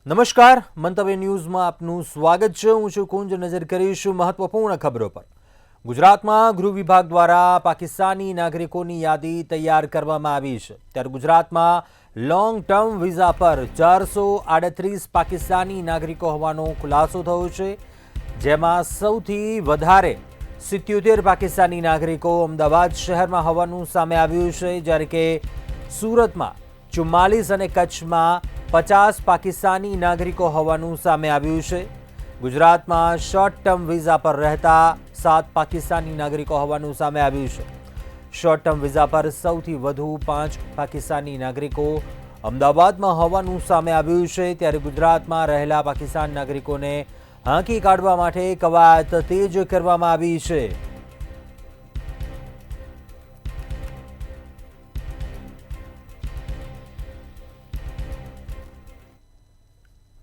નમસ્કાર, મંતવ્ય ન્યૂઝમાં આપનું સ્વાગત છે। હું છું કુંજ। નજર કરીશું મહત્વપૂર્ણ ખબરો પર। ગુજરાતમાં ગૃહ વિભાગ દ્વારા પાકિસ્તાની નાગરિકોની યાદી તૈયાર કરવામાં આવી છે, ત્યારે ગુજરાતમાં લોંગ ટર્મ વિઝા પર 438 પાકિસ્તાની નાગરિકો હોવાનો ખુલાસો થયો છે, જેમાં સૌથી વધારે 77 પાકિસ્તાની નાગરિકો અમદાવાદ શહેરમાં હોવાનું સામે આવ્યું છે, જ્યારે કે સુરતમાં 44 અને કચ્છમાં 50 પાકિસ્તાની નાગરિકો હોવાનું સામે આવ્યું છે। ગુજરાતમાં શોર્ટ ટર્મ વિઝા પર રહેતા 7 પાકિસ્તાની નાગરિકો હોવાનું સામે આવ્યું છે। શોર્ટ ટર્મ વિઝા પર સૌથી વધુ 5 પાકિસ્તાની નાગરિકો અમદાવાદમાં હોવાનું સામે આવ્યું છે, ત્યારે ગુજરાતમાં રહેલા પાકિસ્તાન નાગરિકોને હાંકી કાઢવા માટે કવાયત તેજ કરવામાં આવી છે।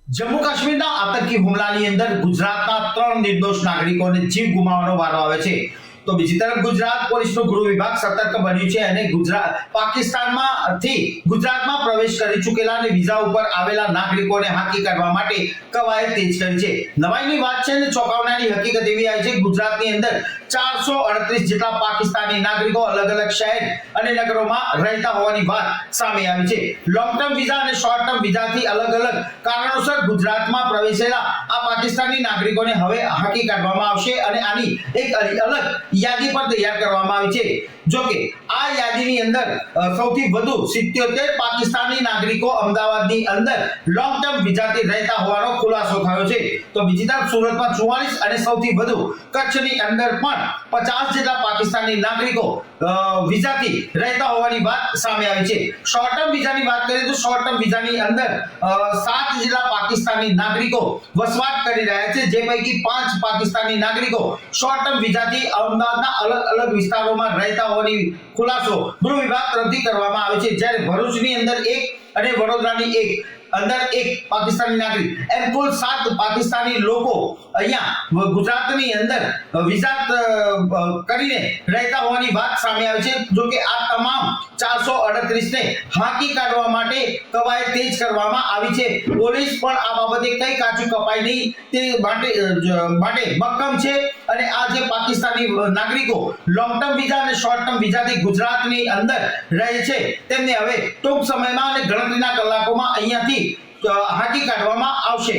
જમ્મુ કાશ્મીરના આતંકી હુમલાની અંદર ગુજરાતના 3 નિર્દોષ નાગરિકોને જીવ ગુમાવવાનો વારો આવે છે, તો બીજી તરફ ગુજરાત પોલીસનું ગૃહ વિભાગ સતર્ક બન્યું છે અને પાકિસ્તાનમાંથી ગુજરાતમાં પ્રવેશ કરી ચૂકેલા અને વિઝા ઉપર આવેલા નાગરિકોને હાંકી કાઢવા માટે કવાયત તેજ કરી છે। નવાઈની વાત છે અને ચોંકાવનારી હકીકત એવી આવી છે, ગુજરાતની અંદર 438 જેટલા પાકિસ્તાની નાગરિકો અલગ અલગ શહેર અને નગરોમાં રહેતા હોવાની વાત સામે આવી છે। લોંગ ટર્મ વિઝા અને શોર્ટ ટર્મ વિઝાથી અલગ અલગ કારણોસર ગુજરાતમાં પ્રવેશેલા આ પાકિસ્તાની નાગરિકોને હવે હાંકી કાઢવામાં આવશે અને આની એક અલગ યાદી પર તૈયાર કરવામાં આવી છે। જો કે આ યાદીની અંદર સૌથી વધુ 77 પાકિસ્તાની નાગરિકો અમદાવાદની અંદર લોંગ ટર્મ વિઝાથી રહેતા હોવાનો ખુલાસો થયો છે, તો બીજી તરફ સુરતમાં 44 અને સૌથી વધુ કચ્છની અંદર પણ 50 જેટલા પાકિસ્તાની નાગરિકો વિઝાથી રહેતા હોવાની વાત સામે આવી છે। શોર્ટ ટર્મ વિઝાની વાત કરીએ તો શોર્ટ ટર્મ વિઝાની અંદર 7 જેટલા પાકિસ્તાની નાગરિકો વસવાટ કરી રહ્યા છે, જે પૈકી 5 પાકિસ્તાની નાગરિકો શોર્ટ ટર્મ વિઝાથી અમદાવાદના અલગ અલગ વિસ્તારોમાં રહેતા હોવાની ખુલાસો ગૃહ વિભાગ તરફથી કરવામાં આવે છે, જ્યારે ભરૂચની અંદર 1 અને વડોદરાની અંદર એક પાકિસ્તાની નાગરિક એમ કુલ 7 પાકિસ્તાની લોકો અહીંયા ગુજરાતની અંદર વિઝા કરીને રહેતા હોવાની વાત સામે આવી છે। જો કે આ તમામ 438 ને હાંકી કાઢવા માટે કવાયત તેજ કરવામાં આવી છે। પોલીસ પણ આ બાબતે કઈ કાચું કપાય નહીં તે માટે મક્કમ છે અને આ જે પાકિસ્તાની નાગરિકો લોંગ ટર્મ વિઝા અને શોર્ટ ટર્મ વિઝાથી ગુજરાતની અંદર રહે છે, તેમને હવે ટૂંક સમયમાં અને ગણતરીના કલાકોમાં અહીંયાથી હાંકી કાઢવામાં આવશે।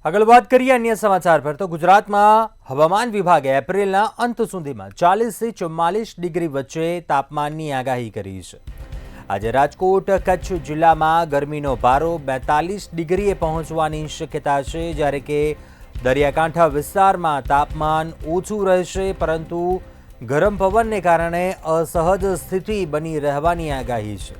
આગળ વાત કરીએ અન્ય સમાચાર પર, તો ગુજરાતમાં હવામાન વિભાગે એપ્રિલના અંત સુધીમાં 40 થી 44 ડિગ્રી વચ્ચે તાપમાનની આગાહી કરી છે। આજે રાજકોટ કચ્છ જિલ્લામાં ગરમીનો પારો 42 ડિગ્રીએ પહોંચવાની શક્યતા છે, જ્યારે કે દરિયાકાંઠા વિસ્તારમાં તાપમાન ઓછું રહેશે, પરંતુ ગરમ પવનને કારણે અસહજ સ્થિતિ બની રહેવાની આગાહી છે।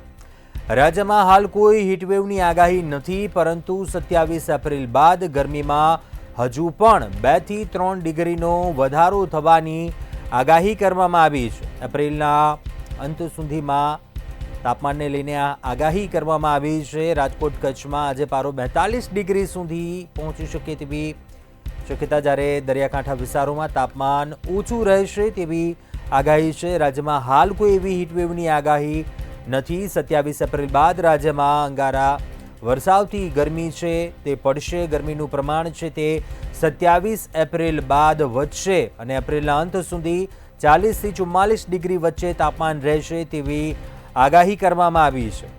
રાજ્યમાં હાલ કોઈ હીટવેવની આગાહી નથી, પરંતુ 27 એપ્રિલ બાદ ગરમીમાં હજુ પણ 2 થી 3 ડિગ્રીનો વધારો થવાની આગાહી કરવામાં આવી છે। એપ્રિલના અંત સુધીમાં તાપમાનને લઈને આગાહી કરવામાં આવી છે। રાજકોટ કચ્છમાં આજે પારો 42 ડિગ્રી સુધી પહોંચી શકે તેવી શક્યતા, જ્યારે દરિયાકાંઠા વિસ્તારોમાં તાપમાન ઓછું રહેશે તેવી આગાહી છે। રાજ્યમાં હાલ કોઈ એવી હીટવેવની આગાહી નથી। 27 એપ્રિલ બાદ રાજ્યમાં અંગારા વરસાવથી ગરમી છે તે પડશે। ગરમીનું પ્રમાણ છે તે 27 એપ્રિલ બાદ વધશે અને એપ્રિલના અંત સુધી 40 થી 44 ડિગ્રી વચ્ચે તાપમાન રહેશે તેવી આગાહી કરવામાં આવી છે।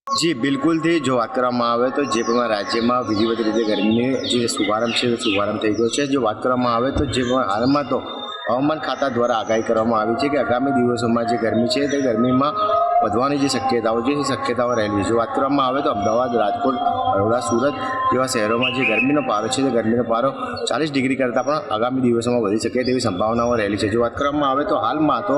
जी बिल्कुल थी जो बात કરવામાં આવે તો જે પ્રમાણે રાજ્યમાં વિધિવત રીતે ગરમીની જે શુભારંભ છે તે શુભારંભ થઈ ગયો છે। જો વાત કરવામાં આવે તો જે હાલમાં તો હવામાન ખાતા દ્વારા આગાહી કરવામાં આવી છે કે આગામી દિવસોમાં જે ગરમી છે તે ગરમીમાં વધવાની જે શક્યતાઓ છે એ શક્યતાઓ રહેલી છે। જો વાત કરવામાં આવે તો અમદાવાદ, રાજકોટ, બરોડા, સુરત જેવા શહેરોમાં જે ગરમીનો પારો છે તે ગરમીનો પારો 40 ડિગ્રી કરતાં પણ આગામી દિવસોમાં વધી શકે તેવી સંભાવનાઓ રહેલી છે। જો વાત કરવામાં આવે તો હાલમાં તો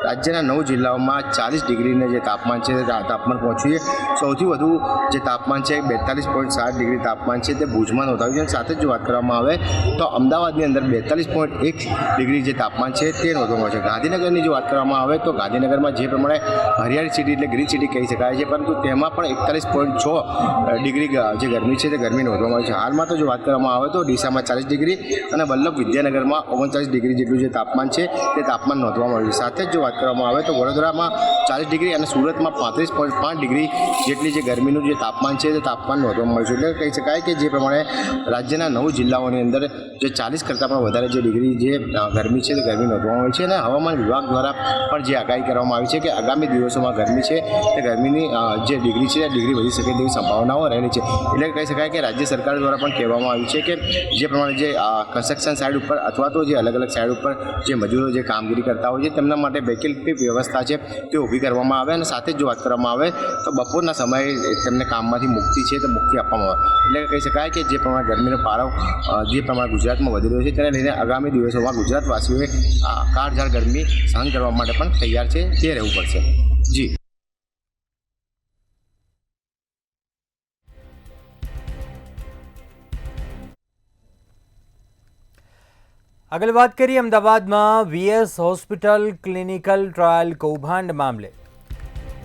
રાજ્યના 9 જિલ્લાઓમાં 40 ડિગ્રીને જે તાપમાન છે તે તાપમાન પહોંચ્યું છે। સૌથી વધુ જે તાપમાન છે 42.7 ડિગ્રી તાપમાન છે તે ભુજમાં નોંધાયું છે। સાથે જ જો વાત કરવામાં આવે તો અમદાવાદની અંદર 42.1 ડિગ્રી જે તાપમાન છે તે નોંધવામાં આવે છે। ગાંધીનગરની જો વાત કરવામાં આવે તો ગાંધીનગરમાં જે પ્રમાણે હરિયાળી રેડ સિટી એટલે ગ્રીન સિટી કહી શકાય છે, પરંતુ તેમાં પણ 41.6 ડિગ્રી જે ગરમી છે તે ગરમી નોંધવામાં આવી છે. હાલમાં તો જો વાત કરવામાં આવે તો ડીસામાં 40 ડિગ્રી અને વલ્લભ વિદ્યાનગરમાં 39 ડિગ્રી જેટલું જે તાપમાન છે તે તાપમાન નોંધવામાં આવ્યું છે. સાથે જ જો વાત કરવામાં આવે તો વડોદરામાં 40 ડિગ્રી અને સુરતમાં 35.5 ડિગ્રી જેટલી જે ગરમીનું જે તાપમાન છે તે તાપમાન નોંધવામાં આવ્યું છે. એટલે કહી શકાય કે જે પ્રમાણે રાજ્યના 9 જિલ્લાઓની અંદર જે 40 કરતાં પણ વધારે જે ડિગ્રી જે ગરમી છે તે ગરમી નોંધવામાં આવી છે. અને હવામાન વિભાગ દ્વારા પણ જે આગાહી કરવામાં આવી છે કે આગામી દિવસોમાં ગરમી છે તે ગરમીની જે ડિગ્રી છે તે ડિગ્રી વધી શકે તેવી સંભાવનાઓ રહેલી છે. એટલે કહી શકાય કે રાજ્ય સરકાર દ્વારા પણ કહેવામાં આવ્યું છે કે જે પ્રમાણે જે કન્સ્ટ્રક્શન સાઇડ ઉપર અથવા તો જે અલગ અલગ સાઇડ ઉપર જે મજૂરો જે કામગીરી કરતા હોય છે તેમના માટે વૈકલ્પિક વ્યવસ્થા છે તે ઊભી કરવામાં આવે. અને સાથે જ જો વાત કરવામાં આવે તો બપોરના સમયે તેમને કામમાંથી મુક્તિ છે તો મુક્તિ આપવામાં આવે. એટલે કહી શકાય કે જે પ્રમાણે ગરમીનો પારો જે પ્રમાણે ગુજરાતમાં વધી રહ્યો છે તેને લઈને આગામી દિવસોમાં ગુજરાતવાસીઓએ કાળઝાળ ગરમી સહન કરવા માટે પણ તૈયાર છે તે રહેવું પડશે. જી. આગળ વાત કરીએ અમદાવાદમાં વીએસ હોસ્પિટલ ક્લિનિકલ ટ્રાયલ કૌભાંડ મામલે.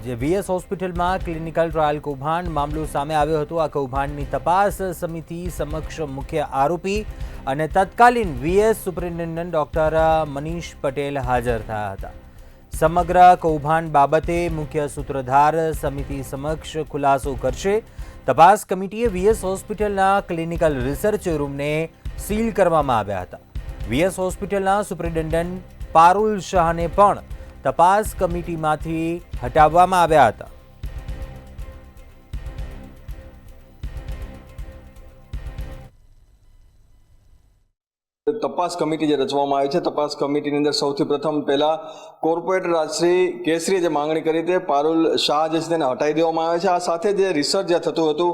જે વીએસ હોસ્પિટલમાં ક્લિનિકલ ટ્રાયલ કૌભાંડ મામલો સામે આવ્યો હતો. આ કૌભાંડની તપાસ સમિતિ સમક્ષ મુખ્ય આરોપી અને તત્કાલીન VS superintendent doctor Manish Patel હાજર થયા હતા. સમગ્ર કૌભાંડ બાબતે મુખ્ય સૂત્રધાર સમિતિ સમક્ષ ખુલાસો કરશે. તપાસ કમિટીએ વીએસ હોસ્પિટલના ક્લિનિકલ રિસર્ચ રૂમને સીલ કરવામાં આવ્યા હતા. વીએસ હોસ્પિટલના સુપ્રિન્ટેન્ડન્ટ પારુલ શાહને પણ તપાસ કમિટીમાંથી હટાવવામાં આવ્યા હતા. તપાસ કમિટી જે રચવામાં આવી છે, તપાસ કમિટીની અંદર સૌથી પ્રથમ પહેલા કોર્પોરેટર રાજશ્રી કેસરીએ જે માંગણી કરી તે પારુલ શાહ જે છે તેને હટાવી દેવામાં આવે છે. આ સાથે જે રિસર્ચ જે થતું હતું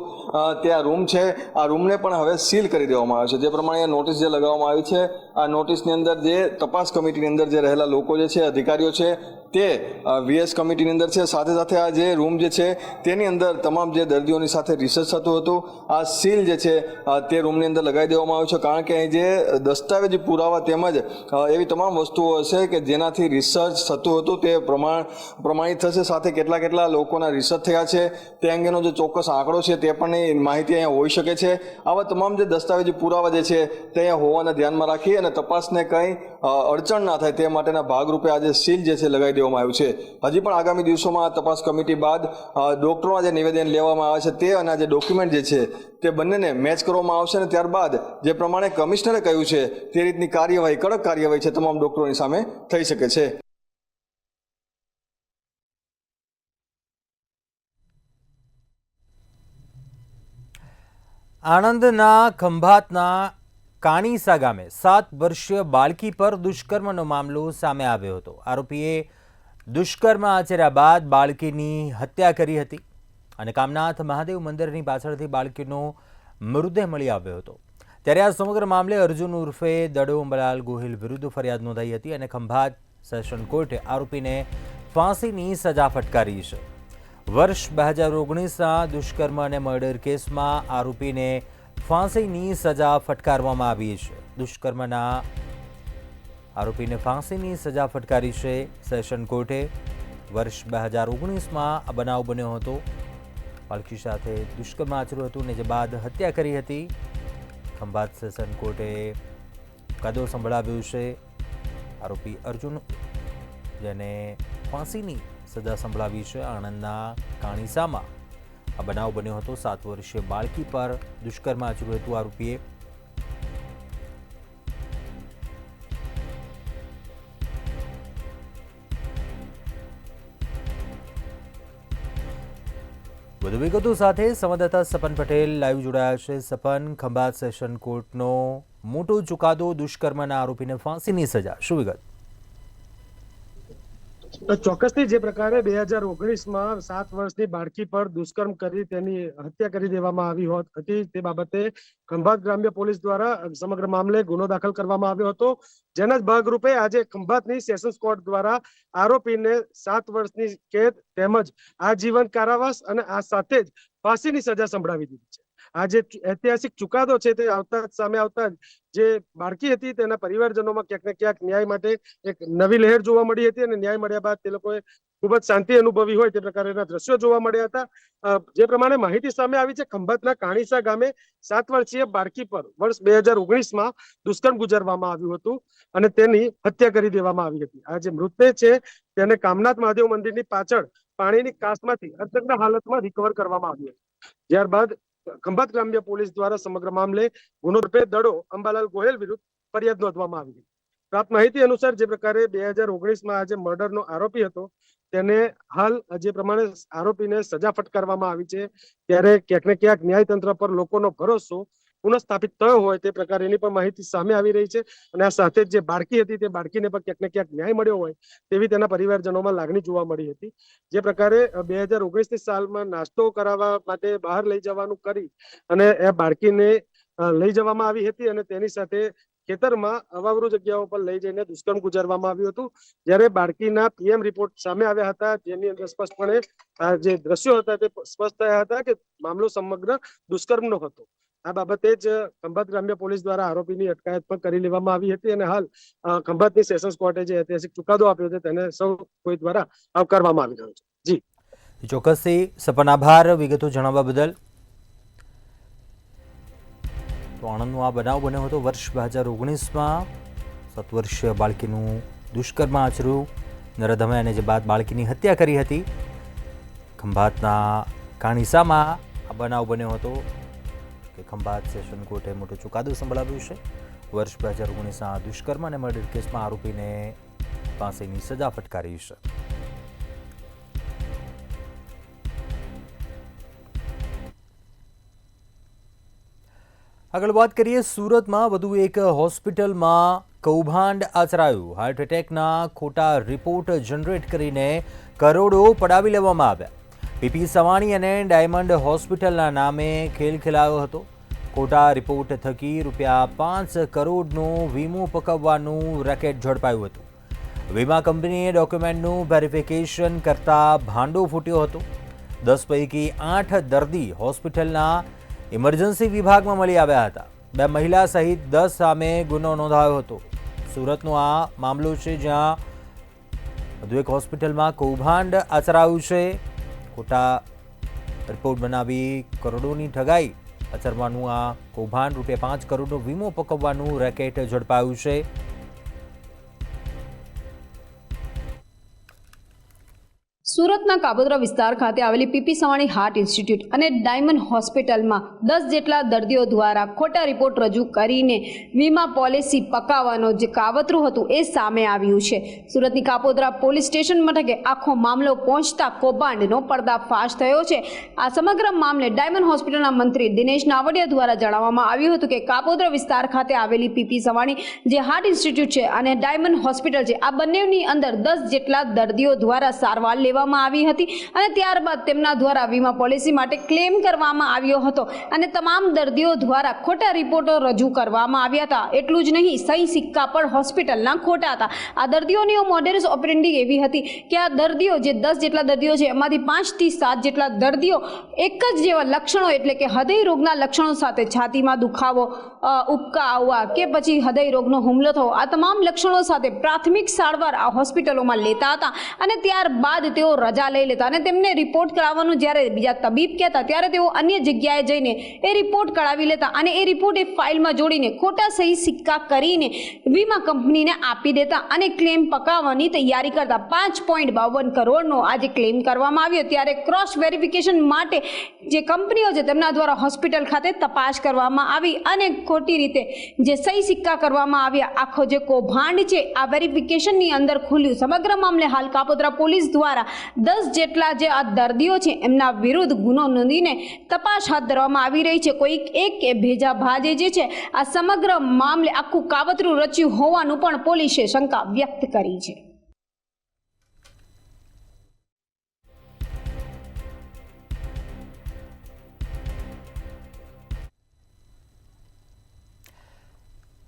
ત્યાં રૂમ છે, આ રૂમને પણ હવે સીલ કરી દેવામાં આવે છે. જે પ્રમાણે નોટિસ જે લગાવવામાં આવી છે, આ નોટિસની અંદર જે તપાસ કમિટીની અંદર જે રહેલા લોકો જે છે, અધિકારીઓ છે તે વીએસ કમિટીની અંદર છે. સાથે સાથે આ જે રૂમ જે છે તેની અંદર તમામ જે દર્દીઓની સાથે રિસર્ચ થતું હતું આ સીલ જે છે તે રૂમની અંદર લગાવી દેવામાં આવ્યું છે. કારણ કે અહીં જે દસ્તાવેજી પુરાવા તેમજ એવી તમામ વસ્તુઓ હશે કે જેનાથી રિસર્ચ થતું હતું તે પ્રમાણિત થશે. સાથે કેટલા લોકોના રિસર્ચ થયા છે તે અંગેનો જે ચોક્કસ આંકડો છે તે પણ માહિતી અહીંયા હોઈ શકે છે. આવા તમામ જે દસ્તાવેજી પુરાવા જે છે તે અહીંયા હોવાને ધ્યાનમાં રાખી અને તપાસને કંઈ અડચણ ના થાય તે માટેના ભાગરૂપે આજે સીલ જે છે લગાવી દેવામાં આવ્યું છે. હજી પણ આગામી દિવસોમાં તપાસ કમિટી બાદ ડોક્ટરોના જે નિવેદન લેવામાં આવે છે તે અને આ જે ડોક્યુમેન્ટ જે છે તે બંનેને મેચ કરવામાં આવશે અને ત્યારબાદ જે પ્રમાણે કમિશનરે કહ્યું છે તે રીતની કાર્યવાહી, કડક કાર્યવાહી છે તમામ ડોક્ટરોની સામે થઈ શકે છે. આણંદના ખંભાતના કાણીસા ગામે 7 વર્ષીય બાળકી પર દુષ્કર્મનો મામલો સામે આવ્યો હતો. આરોપીએ દુષ્કર્મ આચર્યા બાદ બાળકીની હત્યા કરી હતી અને કામનાથ મહાદેવ મંદિરની પાછળથી બાળકીનો મૃતદેહ મળી આવ્યો હતો. ત્યારે આ સમગ્ર મામલે અર્જુન ઉર્ફે દડો અંબલાલ ગોહિલ વિરુદ્ધ ફરિયાદ નોંધાઈ હતી અને ખંભાત સેશન કોર્ટે આરોપીને ફાંસીની સજા ફટકારી છે. વર્ષ 2019ના દુષ્કર્મ અને મર્ડર કેસમાં આરોપીને ફાંસીની સજા ફટકારવામાં આવી છે. દુષ્કર્મના આરોપીને ફાંસીની સજા ફટકારી છે સેશન કોર્ટે. વર્ષ 2019માં આ બનાવ બન્યો હતો. બાળકી સાથે દુષ્કર્મ આચર્યું હતું અને જે બાદ હત્યા કરી હતી. ખંભાત સેશન કોર્ટે કાયદો સંભળાવ્યું છે. આરોપી અર્જુન જેને ફાંસીની સજા સંભળાવી છે. આણંદના કાણીસામાં આ બનાવ બન્યો હતો. 7 વર્ષીય બાળકી પર દુષ્કર્મ આચર્યું હતું આરોપીએ. વધુ વિગતો સાથે સંવાદદાતા સપન પટેલ લાઈવ જોડાયા છે. સપન, ખંભાત સેશન કોર્ટનો મોટો ચુકાદો, દુષ્કર્મના આરોપીને ફાંસીની સજા, શું વિગત? ચોક્કસથી જે પ્રકારે 2019માં 7 વર્ષની બાળકી પર દુષ્કર્મ કરી તેની હત્યા કરી દેવામાં આવી હતી તે બાબતે ખંભાત ગ્રામ્ય પોલીસ દ્વારા સમગ્ર મામલે ગુનો દાખલ કરવામાં આવ્યો હતો. જેના જ ભાગરૂપે આજે ખંભાતની સેશન્સ કોર્ટ દ્વારા આરોપીને 7 વર્ષની કેદ તેમજ આજીવન કારાવાસ અને આ સાથે જ ફાંસીની સજા સંભળાવી દીધી છે. આ જે ઐતિહાસિક ચુકાદો છે તે સામે આવતા જે બાળકી હતી તેના પરિવારજનોમાં ક્યાંક ને ક્યાંક ન્યાય માટે એક નવી લહેર જોવા મળી હતી અને ન્યાય મળ્યા બાદ તે લોકોએ ખૂબ જ શાંતિ અનુભવી હોય તે પ્રકારના દ્રશ્યો જોવા મળ્યા હતા. જે પ્રમાણે માહિતી સામે આવી છે, ખંભાતના કાણીસા ગામે 7 વર્ષીય બાળકી પર વર્ષ 2019માં દુષ્કર્મ ગુજારવામાં આવ્યું હતું અને તેની હત્યા કરી દેવામાં આવી હતી. આ જે મૃતદેહ છે તેને કામનાથ મહાદેવ મંદિરની પાછળ પાણીની કાસમાંથી અર્ધનગ્ન હાલતમાં રિકવર કરવામાં આવ્યો. ત્યારબાદ ખંભાત ગ્રામ્ય પોલીસ દ્વારા સમગ્ર મામલે ગુનો રૂપે દડો અંબાલાલ ગોહિલ વિરુદ્ધ ફરિયાદ નોંધવામાં આવી હતી. પ્રાપ્ત માહિતી અનુસાર જે પ્રકારે 2019માં આજે મર્ડરનો આરોપી હતો તેને હાલ જે પ્રમાણે આરોપીને સજા ફટકારવામાં આવી છે, ત્યારે ક્યાંક ને ક્યાંક ન્યાયતંત્ર પર લોકોનો ભરોસો પુનઃસ્થાપિત થયો હોય તે પ્રકારની પણ માહિતી સામે આવી રહી છે. અને આ સાથે જ જે બાળકી હતી તે બાળકીને પણ ક્યાંક ને ક્યાંક ન્યાય મળ્યો હોય તેવી તેના પરિવારજનોમાં લાગણી જોવા મળી હતી. જે પ્રકારે 2019ની સાલમાં નાસ્તો કરાવવા માટે બહાર લઈ જવાનું કરી અને એ બાળકીને લઈ જવામાં આવી હતી અને તેની સાથે ખેતરમાં અવાવરૂ જગ્યાઓ પર લઈ જઈને દુષ્કર્મ ગુજારવામાં આવ્યું હતું. જ્યારે બાળકીના પીએમ રિપોર્ટ સામે આવ્યા હતા, જેની અંદર સ્પષ્ટપણે જે દ્રશ્યો હતા તે સ્પષ્ટ થયા હતા કે મામલો સમગ્ર દુષ્કર્મનો હતો. આ બાબતે જ ખંભાત ગ્રામ્ય પોલીસ દ્વારા આરોપીની અટકાયત પણ કરી લેવામાં આવી હતી અને હાલ ખંભાતની સેશન્સ કોર્ટે જે ઐતિહાસિક ચુકાદો આપ્યો છે તેને સૌ કોઈ દ્વારા આવકારવામાં આવી રહ્યો છે. જી ચોક્કસથી સપન આભાર વિગતો જણાવવા બદલ. તો આણંદનો આ બનાવ બન્યો હતો વર્ષ 2019માં. 7 વર્ષીય બાળકીનું દુષ્કર્મ આચર્યું નરધમે અને જે બાદ બાળકીની હત્યા કરી હતી. ખંભાતના કાણીસામાં આ બનાવ બન્યો હતો કે ખંભાત સેશન કોર્ટે મોટો ચુકાદો સંભળાવ્યો છે. વર્ષ 2019ના દુષ્કર્મ અને મર્ડર કેસમાં આરોપીને ફાંસીની સજા ફટકારી છે. આગળ વાત કરીએ, સુરતમાં વધુ એક હોસ્પિટલમાં કૌભાંડ આચરાયું. હાર્ટ એટેકના ખોટા રિપોર્ટ જનરેટ કરીને કરોડો પડાવી લેવામાં આવ્યા. પીપી સવાણી અને ડાયમંડ હોસ્પિટલના નામે ખેલ ખેલાયો હતો. ખોટા રિપોર્ટ થકી ₹5 કરોડનો વીમો પકવવાનું રેકેટ ઝડપાયું હતું. વીમા કંપનીએ ડોક્યુમેન્ટનું વેરિફિકેશન કરતા ભાંડો ફૂટ્યો હતો. 10 પૈકી 8 દર્દી હોસ્પિટલના ઇમરજન્સી વિભાગમાં મળી આવ્યા હતા. 2 મહિલા સહિત 10 સામે ગુનો નોંધાયો હતો. સુરતનો આ મામલો છે, જ્યાં વધુ એક હોસ્પિટલમાં કૌભાંડ આચરાયું છે. ખોટા રિપોર્ટ બનાવી કરોડોની ઠગાઈ આચરવાનું આ કૌભાંડ. ₹5 કરોડનો વીમો પકવવાનું રેકેટ ઝડપાયું છે. સુરતના કાબોદ્રા વિસ્તાર ખાતે આવેલી પીપી સવાણી હાર્ટ ઇન્સ્ટિટ્યૂટ અને ડાયમંડ હોસ્પિટલમાં 10 જેટલા દર્દીઓ દ્વારા ખોટા રિપોર્ટ રજૂ કરીને વીમા પોલિસી પકાવવાનો જે કાવતરું હતું એ સામે આવ્યું છે. સુરતની કાપોદ્રા પોલીસ સ્ટેશન મથકે આખો મામલો પહોંચતા કૌભાંડનો પર્દાફાશ થયો છે. આ સમગ્ર મામલે ડાયમંડ હોસ્પિટલના મંત્રી દિનેશ નાવડિયા દ્વારા જણાવવામાં આવ્યું હતું કે કાપોદ્રા વિસ્તાર ખાતે આવેલી પીપી સવાણી જે હાર્ટ ઇન્સ્ટિટ્યૂટ છે અને ડાયમંડ હોસ્પિટલ છે, આ બંનેની અંદર 10 જેટલા દર્દીઓ દ્વારા સારવાર લેવામાં આવી હતી અને ત્યારબાદ તેમના દ્વારા વીમા પોલિસી માટે ક્લેમ કરવામાં આવ્યો હતો અને તમામ દર્દીઓ દ્વારા ખોટા રિપોર્ટો રજૂ કરવામાં આવ્યા હતા. એટલું જ નહીં, સહી સિક્કા પણ હોસ્પિટલના ખોટા હતા. આ દર્દીઓની મોડેસ ઓપરેન્ડી એવી હતી કે આ દર્દીઓ જે 10 જેટલા દર્દીઓ છે એમાંથી 5 થી 7 જેટલા દર્દીઓ એક જ જેવા લક્ષણો એટલે કે હૃદય રોગના લક્ષણો સાથે છાતીમાં દુખાવો, ઉબકા આવવા કે પછી હૃદય રોગનો હુમલો થવો, આ તમામ લક્ષણો સાથે પ્રાથમિક સારવાર આ હોસ્પિટલોમાં લેતા હતા અને ત્યારબાદ તેઓ રજા લઈ લેતા અને તેમને રિપોર્ટ કરાવવાનું જ્યારે બીજા તબીબ કહેતા ત્યારે તેઓ અન્ય જગ્યાએ જઈને એ રિપોર્ટ કરાવી લેતા અને એ રિપોર્ટ એ ફાઇલમાં જોડીને ખોટા સહી સિક્કા કરીને વીમા કંપનીને આપી દેતા અને ક્લેમ પકાવવાની તૈયારી કરતા. 5.52 કરોડનો આજે ક્લેમ કરવામાં આવ્યો. ત્યારે ક્રોસ વેરિફિકેશન માટે જે કંપનીઓ છે તેમના દ્વારા હોસ્પિટલ ખાતે તપાસ કરવામાં આવી અને ખોટી રીતે જે સહી સિક્કા કરવામાં આવ્યા, આખો જે કૌભાંડ છે આ વેરિફિકેશનની અંદર ખુલ્યું. સમગ્ર મામલે હાલ કાપોદ્રા પોલીસ દ્વારા 10 જેટલા જે આ દર્દીઓ છે એમના વિરુદ્ધ ગુનો નોંધીને તપાસ હાથ ધરવામાં આવી રહી છે. કોઈક એક કે ભેજા ભાજે જે છે આ સમગ્ર મામલે આખું કાવતરું રચ્યું હોવાનું પણ પોલીસે શંકા વ્યક્ત કરી છે.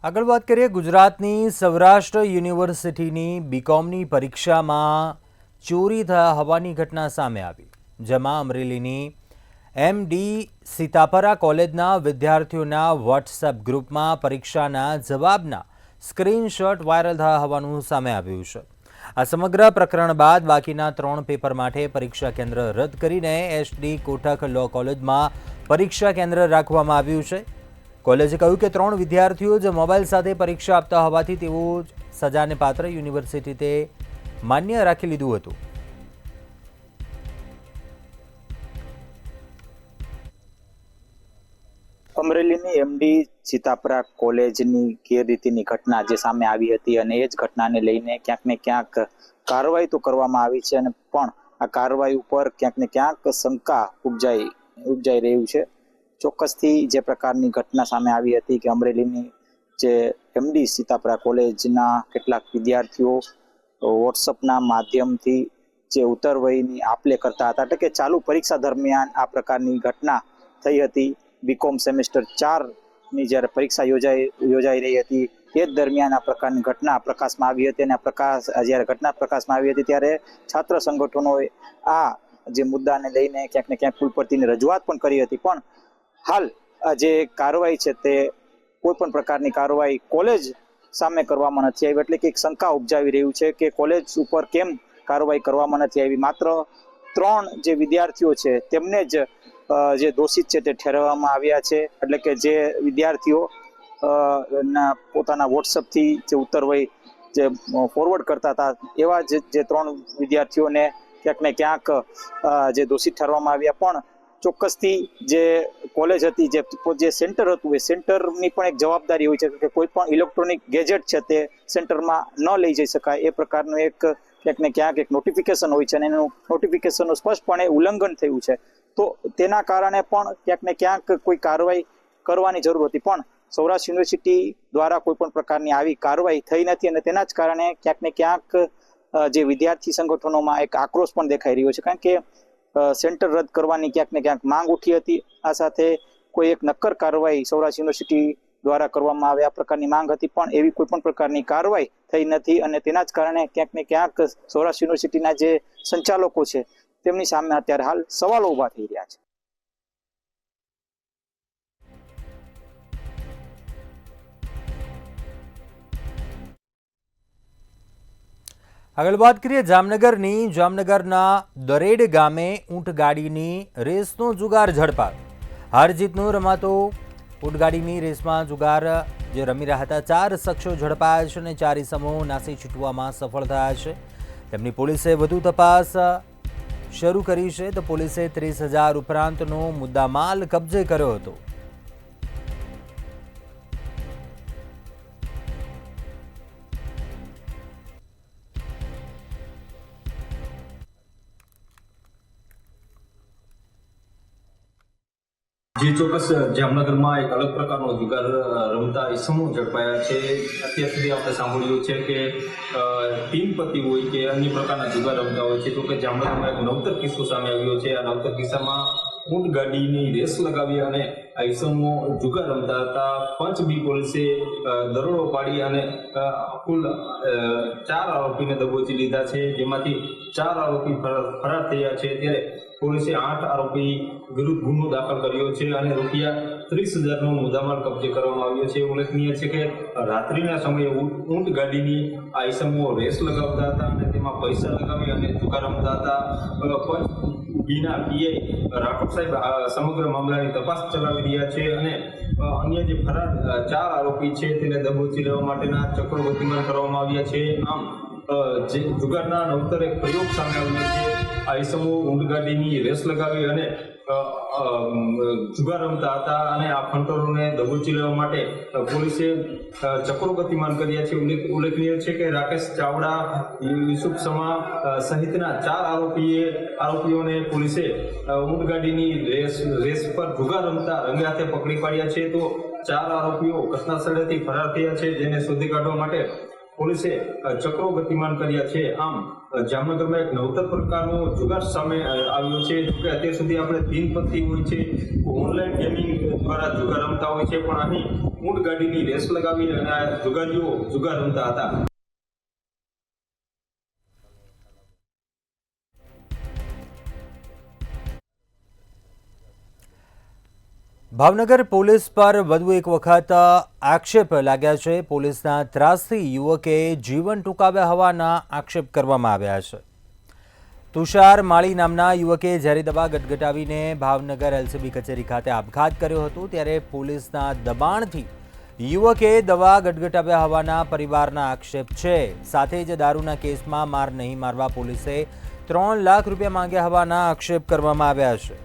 આગળ વાત કરીએ, ગુજરાતની સૌરાષ્ટ્ર યુનિવર્સિટીની બીકોમની પરીક્ષામાં ચોરી થયા હોવાની ઘટના સામે આવી, જેમાં અમરેલીની MD સીતાપરા કોલેજના વિદ્યાર્થીઓના વોટ્સએપ ગ્રુપમાં પરીક્ષાના જવાબના સ્ક્રીનશોટ વાયરલ થયા હોવાનું સામે આવ્યું છે. આ સમગ્ર પ્રકરણ બાદ બાકીના 3 પેપર માટે પરીક્ષા કેન્દ્ર રદ કરીને SD કોટક લો કોલેજમાં પરીક્ષા કેન્દ્ર રાખવામાં આવ્યું છે. કોલેજે કહ્યું કે 3 વિદ્યાર્થીઓ જ મોબાઈલ સાથે પરીક્ષા આપતા હોવાથી તેઓ સજાને પાત્ર યુનિવર્સિટી તે માન્ય રાખી લીધું હતું. અમરેલીની એમડી સીતાપરા કોલેજની ગેરરીતિની ઘટના જે સામે આવી હતી અને એ જ ઘટનાને લઈને ક્યાંક ને ક્યાંક કાર્યવાહી તો કરવામાં આવી છે અને પણ આ કાર્યવાહી ઉપર ક્યાંક ને ક્યાંક શંકા ઉપજાઈ રહ્યું છે. ચોક્કસથી જે પ્રકારની ઘટના સામે આવી હતી કે અમરેલીની જે એમડી સીતાપરા કોલેજના કેટલાક વિદ્યાર્થીઓ વોટ્સઅપના માધ્યમથી જે ઉત્તરવયની આપલે કરતા હતા, એટલે કે ચાલુ પરીક્ષા દરમિયાન આ પ્રકારની ઘટના થઈ હતી. બીકોમ સેમેસ્ટર 4ની જ્યારે પરીક્ષા યોજાઈ રહી હતી તે જ દરમિયાન આ પ્રકારની ઘટના પ્રકાશમાં આવી હતી અને જ્યારે ઘટના પ્રકાશમાં આવી હતી ત્યારે છાત્ર સંગઠનોએ આ જે મુદ્દાને લઈને ક્યાંક ને ક્યાંક કુલપતિની રજૂઆત પણ કરી હતી. પણ હાલ જે કાર્યવાહી છે તે કોઈ પણ પ્રકારની કાર્યવાહી કોલેજ સામે કરવામાં નથી આવી, એટલે કે એક શંકા ઉપજાવી રહ્યું છે કે કોલેજ ઉપર કેમ કાર્યવાહી કરવામાં નથી આવી. માત્ર 3 જે વિદ્યાર્થીઓ છે તેમને જ જે દોષિત છે તે ઠેરવવામાં આવ્યા છે, એટલે કે જે વિદ્યાર્થીઓ પોતાના વોટ્સઅપથી જે ઉત્તરવય જે ફોરવર્ડ કરતા હતા એવા જે 3 વિદ્યાર્થીઓને ક્યાંક ને ક્યાંક જે દોષિત ઠેરવવામાં આવ્યા. પણ ચોક્કસથી જે કોલેજ હતી, જે સેન્ટર હતું, એ સેન્ટરની પણ એક જવાબદારી હોય છે કે કોઈ પણ ઇલેક્ટ્રોનિક ગેજેટ છે તે સેન્ટરમાં ન લઈ જઈ શકાય. એ પ્રકારનું એક ક્યાંક ને ક્યાંક એક નોટિફિકેશન હોય છે અને એનું નોટિફિકેશનનું સ્પષ્ટપણે ઉલ્લંઘન થયું છે. તો તેના કારણે પણ ક્યાંક ને ક્યાંક કોઈ કાર્યવાહી કરવાની જરૂર હતી, પણ સૌરાષ્ટ્ર યુનિવર્સિટી દ્વારા કોઈ પણ પ્રકારની આવી કાર્યવાહી થઈ નથી અને તેના જ કારણે ક્યાંક ને ક્યાંક જે વિદ્યાર્થી સંગઠનોમાં એક આક્રોશ પણ દેખાઈ રહ્યો છે. કારણ કે સેન્ટર રદ કરવાની ક્યાંક ને ક્યાંક માંગ ઉઠી હતી. આ સાથે કોઈ એક નક્કર કાર્યવાહી સૌરાષ્ટ્ર યુનિવર્સિટી દ્વારા કરવામાં આવે આ પ્રકારની માંગ હતી, પણ એવી કોઈ પણ પ્રકારની કાર્યવાહી થઈ નથી અને તેના જ કારણે ક્યાંક ને ક્યાંક સૌરાષ્ટ્ર યુનિવર્સિટીના જે સંચાલકો છે તેમની સામે અત્યારે હાલ સવાલો ઉભા થઈ રહ્યા છે. આગળ વાત કરીએ જામનગરના દરેડ ગામે ઊંટગાડીની રેસનો જુગાર ઝડપાયો. હાર જીતનો રમાતો ઊંટગાડીની રેસમાં જુગાર જે રમી રહ્યા હતા 4 શખ્સો ઝડપાયા છે અને 4 ઇસમો નાસી છૂટવામાં સફળ થયા છે. તેમની પોલીસે વધુ તપાસ શરૂ કરી છે. તો પોલીસે 30,000 ઉપરાંતનો મુદ્દામાલ કબજે કર્યો હતો. જે ચોક્કસ જામનગરમાં એક અલગ પ્રકારનો જુગાર રમતા ઇસમો ઝડપાયા છે. અત્યાર સુધી આપણે સાંભળ્યું છે કે ટીમ પતિ હોય કે અન્ય પ્રકારના જુગાર રમતા હોય છે. તો કે જામનગરમાં એક નવતર કિસ્સો સામે આવ્યો છે. આ નવતર કિસ્સામાં ઊંટગાડીની રેસ લગાવી અને આ ઇસમો જુગાર રમતા હતા. પંચબી પોલીસે દરોડો પાડી અને કુલ 4 આરોપીને દબોચી લીધા છે, જેમાંથી 4 આરોપી ફરાર થયા છે. ત્યારે પોલીસે 8 આરોપી વિરુદ્ધ ગુનો દાખલ કર્યો છે અને રૂપિયા 30,000નો મુદ્દામાલ કબજે કરવામાં આવ્યો છે. ઉલ્લેખનીય છે કે રાત્રિના સમયે ઊંટગાડીની આ ઇસમો રેસ લગાવતા હતા અને તેમાં પૈસા લગાવી અને જુગાર રમતા હતા. પંચબીના પીઆઈ રાઠોડ સાહેબ સમગ્ર મામલાની તપાસ ચલાવી રહ્યા છે અને અન્ય જે ફરાર 4 આરોપી છે તેને દબોચી લેવા માટેના ચક્રો ગતિમાન કરવામાં આવ્યા છે. આમ જે જુગારના નવતર એક પ્રયોગ સામે આવ્યો છે. આ ઇસમો ઊંટગાડીની રેસ લગાવી અને જુગાર રમતા હતા અને આ ફંટરોને દબોચી લેવા માટે પોલીસે ચક્રો ગતિમાન કર્યા છે. ઉલ્લેખનીય છે કે રાકેશ ચાવડા, યુસુફ સમા સહિતના 4 આરોપીઓને પોલીસે ઊંટગાડીની રેસ પર જુગાર રમતા રંગે હાથે પકડી પાડ્યા છે. તો 4 આરોપીઓ ઘટના સ્થળેથી ફરાર થયા છે, જેને શોધી કાઢવા માટે પોલીસે ચક્રો ગતિમાન કર્યા છે. આમ જામનગરમાં એક નવતર પ્રકારનો જુગાર સામે આવ્યો છે. કે અત્યાર સુધી આપણે તીન-પત્તી હોય છે, ઓનલાઈન ગેમિંગ દ્વારા જુગાર રમતા હોય છે, પણ અહીં ઊંટગાડીની રેસ લગાવી અને આ જુગારીઓ જુગાર રમતા હતા. ભાવનગર પોલીસ પર વધુ એક વખત આક્ષેપ લાગ્યા છે. પોલીસના ત્રાસથી યુવકે જીવન ટૂંકાવ્યા હોવાના આક્ષેપ કરવામાં આવ્યા છે. તુષાર માળી નામના યુવકે ઝેરી દવા ગટગટાવીને ભાવનગર એલસીબી કચેરી ખાતે આપઘાત કર્યો હતો. ત્યારે પોલીસના દબાણથી યુવકે દવા ગટગટાવ્યા હોવાના પરિવારના આક્ષેપ છે. સાથે જ દારૂના કેસમાં માર નહીં મારવા પોલીસે 3 લાખ રૂપિયા માંગ્યા હોવાના આક્ષેપ કરવામાં આવ્યા છે.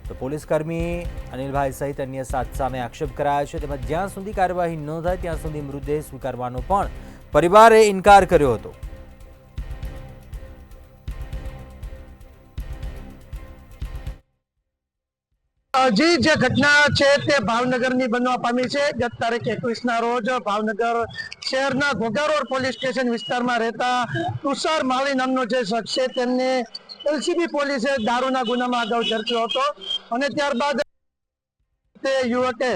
તો પોલીસકર્મી અનિલભાઈ સહિત અન્ય 7 સામે આક્ષેપ કરાયા છે. તેમજ જ્યાં સુધી કાર્યવાહી ન થાય ત્યાં સુધી મૃતદેહ સ્વીકારવાનો પણ પરિવારે ઇનકાર કર્યો હતો. હજી જે ઘટના છે તે ભાવનગરની બનવા પામી છે. ગત તારીખ 21ના રોજ ભાવનગર શહેરના ઘોઘારોડ પોલીસ સ્ટેશન વિસ્તારમાં રહેતા તુષાર માળી નામનો જે શખ્સ છે તેમને એલસીબી પોલીસે દારૂના ગુનામાં અગાઉ ઝડપ્યો હતો અને ત્યારબાદ તે યુવકે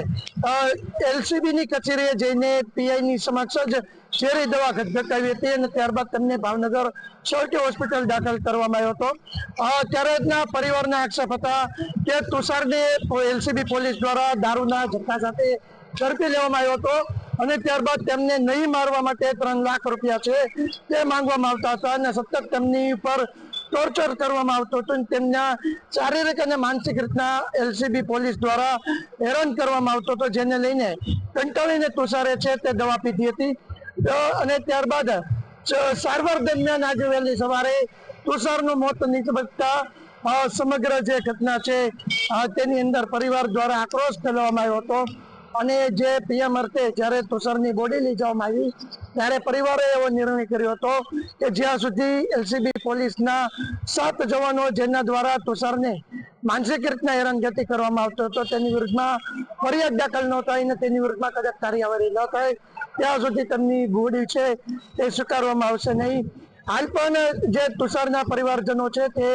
એલસીબી ની કચેરીએ જઈને પીઆઈ ની સમક્ષ જ ઝેરી દવા ગટગટાવી હતી અને ત્યારબાદ તેમને ભાવનગર સર્ટી હોસ્પિટલ દાખલ કરવામાં આવ્યો હતો. ત્યારેના પરિવારના આક્ષેપ હતા કે તુષારને એલસીબી પોલીસ દ્વારા દારૂના જથ્થા સાથે ઝડપી લેવામાં આવ્યો હતો અને ત્યારબાદ તેમને નહીં મારવા માટે 3 લાખ રૂપિયા છે તે માંગવામાં આવતા હતા અને સતત તેમની ઉપર ટોર્ચર કરવામાં આવતું હતું. તેમના શારીરિક અને માનસિક રીતના એલસીબી પોલીસ દ્વારા હેરાન કરવામાં આવતો હતો, જેને લઈને કંટાળીને તુષારે છે તે દવા પીધી હતી અને ત્યારબાદ સારવાર દરમિયાન આજે વહેલી સવારે તુષારનું મોત નીપજતા સમગ્ર જે ઘટના છે તેની અંદર પરિવાર દ્વારા આક્રોશ ફેલાવવામાં આવ્યો હતો અને જે પીએમ અર્થે જ્યારે તુષારની બોડી લઈ જવામાં આવી ત્યારે પરિવારે એવો નિર્ણય કર્યો હતો કે જ્યાં સુધી એલસીબી પોલીસના 7 જવાનો જેના દ્વારા તુષારને માનસિક રીતના હેરાનગતિ કરવામાં આવતો હતો તેની વિરુદ્ધમાં ફરિયાદ દાખલ ન થાય અને તેની વિરુદ્ધમાં કદાચ કાર્યવાહી ન થાય ત્યાં સુધી તેમની બોડી છે તે સ્વીકારવામાં આવશે નહીં. હાલ પણ જે તુષારના પરિવારજનો છે તે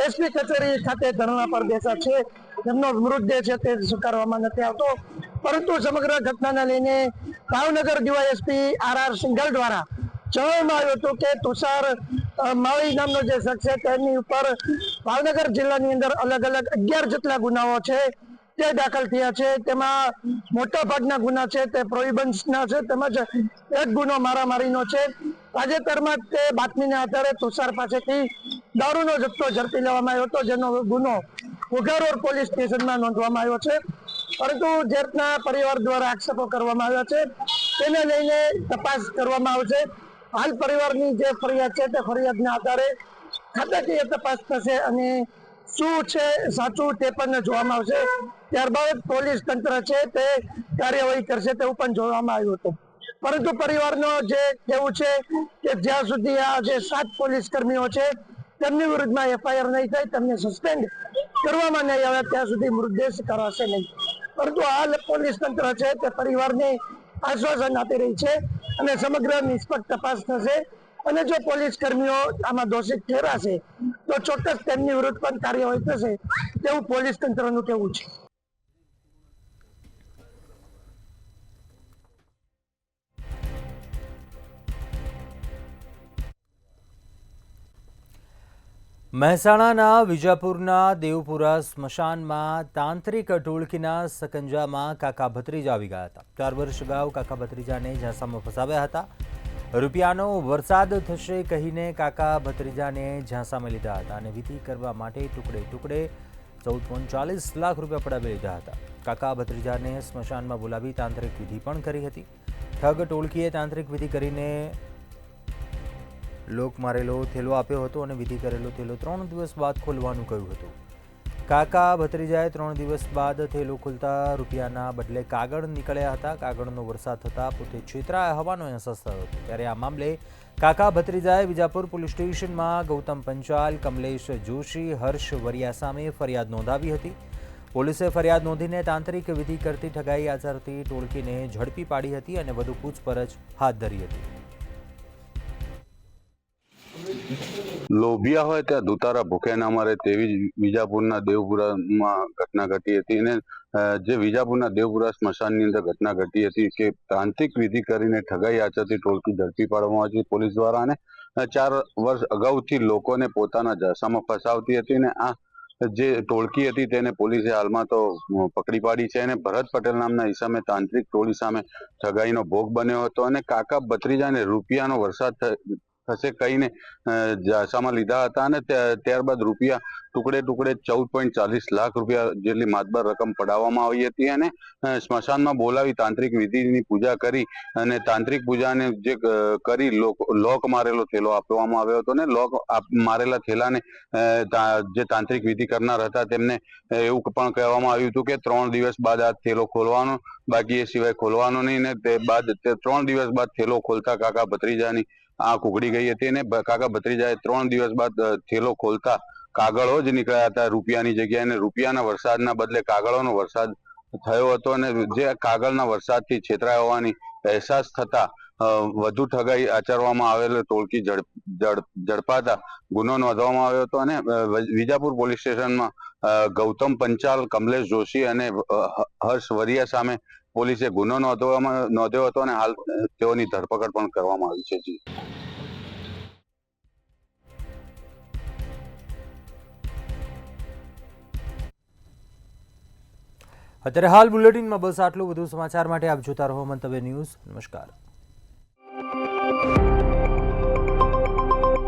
એસપી કચેરી ખાતે ધરણા પર બેસા છે. તેમનો મૃતદેહ છે તે સ્વીકારવામાં નથી આવતો, પરંતુ સમગ્ર ઘટનાને લઈને ભાવનગર ડીવાયએસપી આર સિંઘલ દ્વારા જણાવવામાં આવ્યું હતું કે તુષાર માળી નામનો જે શખ્સ છે તેની ઉપર ભાવનગર જિલ્લાની અંદર અલગ અલગ 11 જેટલા ગુનાઓ છે તે દાખલ થયા છે. તેમાં મોટા ભાગના ગુના છે તે પ્રોહિબન્સના છે, તેમજ એક ગુનો મારામારીનો છે. તાજેતરમાં તે બાતમીના આધારે તુષાર પાસેથી દારૂનો જથ્થો ઝડપી લેવામાં આવ્યો હતો, જેનો ગુનો ઘોઘારોડ પોલીસ સ્ટેશનમાં નોંધવામાં આવ્યો છે. પરંતુ જે રીતના પરિવાર દ્વારા આક્ષેપો કરવામાં આવ્યા છે તેને લઈને તપાસ કરવામાં આવશે. હાલ પરિવારની જે ફરિયાદ છે તે ફરિયાદના આધારે ખાતાકીય તપાસ થશે અને શું છે સાચું તે પણ જોવામાં આવશે. ત્યારબાદ પોલીસ તંત્ર છે તે કાર્યવાહી કરશે તેવું પણ જોવામાં આવ્યું હતું. પરંતુ પરિવારનો જે કહેવું છે કે જ્યાં સુધી આ જે 7 પોલીસ કર્મીઓ છે તેમની વિરુદ્ધમાં એફઆઈઆર નહીં થાય, તેમને સસ્પેન્ડ કરવામાં નહીં આવે ત્યાં સુધી મૃતદેહ કરાશે નહીં. પરંતુ હાલ પોલીસ તંત્ર છે તે પરિવારને આશ્વાસન આપી રહી છે અને સમગ્ર નિષ્પક્ષ તપાસ થશે અને જો પોલીસ કર્મીઓ આમાં દોષિત ઠેરાશે તો ચોક્કસ તેમની વિરુદ્ધ પણ કાર્યવાહી થશે તેવું પોલીસ તંત્રનું કહેવું છે. મહેસાણાના વિજાપુરના દેવપુરા સ્મશાનમાં તાંત્રિક ટોળકીના સકંજામાં કાકા ભત્રીજા આવી ગયા હતા. 4 વર્ષ અગાઉ કાકા ભત્રીજાને ઝાંસામાં ફસાવ્યા હતા. રૂપિયાનો વરસાદ થશે કહીને કાકા ભત્રીજાને ઝાંસામાં લીધા હતા અને વિધિ કરવા માટે ટુકડે ટુકડે 14.40 લાખ રૂપિયા પડાવી લીધા હતા. કાકા ભત્રીજાને સ્મશાનમાં બોલાવી તાંત્રિક વિધિ પણ કરી હતી. ઠગ ટોળકીએ તાંત્રિક વિધિ કરીને લોક મારેલો થેલો આપ્યો હતો અને વિધિ કરેલો થેલો 3 દિવસ બાદ ખોલવાનું કહ્યું હતું. કાકા ભત્રીજાએ 3 દિવસ બાદ થેલો ખોલતા રૂપિયાના બદલે કાગળ નીકળ્યા હતા. કાગળનો વરસાદ થતાં પોતે છેતરાયા હોવાનો અહેસાસ થયો હતો. ત્યારે આ મામલે કાકા ભત્રીજાએ વિજાપુર પોલીસ સ્ટેશનમાં ગૌતમ પંચાલ, કમલેશ જોશી, હર્ષ વરિયા સામે ફરિયાદ નોંધાવી હતી. પોલીસે ફરિયાદ નોંધીને તાંત્રિક વિધિ કરતી ઠગાઈ આચરતી ટોળકીને ઝડપી પાડી હતી અને વધુ પૂછપરછ હાથ ધરી હતી. લોભિયા હોય ત્યાં દુતારા ભૂખ્યા ના મરે, તેવી જ વિજાપુરના દેવપુરામાં ઘટના ઘટી હતી. અને જે વિજાપુરના દેવપુરા સ્મશાનની અંદર ઘટના ઘટી હતી કે તાંત્રિક વિધિ કરીને ઠગાઈ આચરતી ટોળકી ઝડપી પાડવામાં આવી પોલીસ દ્વારા અને 4 વર્ષ અગાઉથી લોકોને પોતાના ઝાંસામાં ફસાવતી હતી અને આ જે ટોળકી હતી તેને પોલીસે હાલમાં તો પકડી પાડી છે અને ભરત પટેલ નામના ઈસમે તાંત્રિક ટોળી સામે ઠગાઈનો ભોગ બન્યો હતો અને કાકા ભત્રીજાને રૂપિયાનો વરસાદ થશે કહીને ઝાંસામાં લીધા હતા અને ત્યારબાદ રૂપિયા ટુકડે ટુકડે 14.40 લાખ રૂપિયા જેટલી માતબર રકમ પડાવવામાં આવી હતી અને સ્મશાનમાં બોલાવી તાંત્રિક વિધિની પૂજા કરી અને તાંત્રિક પૂજાને જે કરી લોક મારેલો થેલો આપવામાં આવ્યો હતો ને લોક મારેલા થેલાને જે તાંત્રિક વિધિ કરનાર હતા તેમને એવું પણ કહેવામાં આવ્યું હતું કે 3 દિવસ બાદ આ થેલો ખોલવાનો, બાકી એ સિવાય ખોલવાનો નહીં ને તે બાદ 3 દિવસ બાદ થેલો ખોલતા કાકા ભત્રીજાની આંખ ઉઘડી ગઈ હતી અને કાકા ભત્રીજાએ 3 દિવસ બાદ થેલો ખોલતા કાગળો જ નીકળ્યા હતા રૂપિયાની જગ્યાએ અને રૂપિયાના વરસાદના બદલે કાગળોનો વરસાદ થયો હતો અને જે કાગળના વરસાદથી છેતરાયા હોવાની અહેસાસ થતા વધુ ઠગાઈ આચરવામાં આવેલ ટોળકી ઝડપાતા ગુનો નોંધવામાં આવ્યો હતો અને વિજાપુર પોલીસ સ્ટેશનમાં ગૌતમ પંચાલ, કમલેશ જોશી અને હર્ષ વરિયા સામે પોલીસે ગુનો નોંધ્યો હતો અને હાલ તેઓની ધરપકડ પણ કરવામાં આવી છે. જી. અત્યારે હાલ બુલેટિનમાં બસ આટલું. વધુ સમાચાર માટે આપ જોતા રહો મંતવ્ય ન્યૂઝ. નમસ્કાર.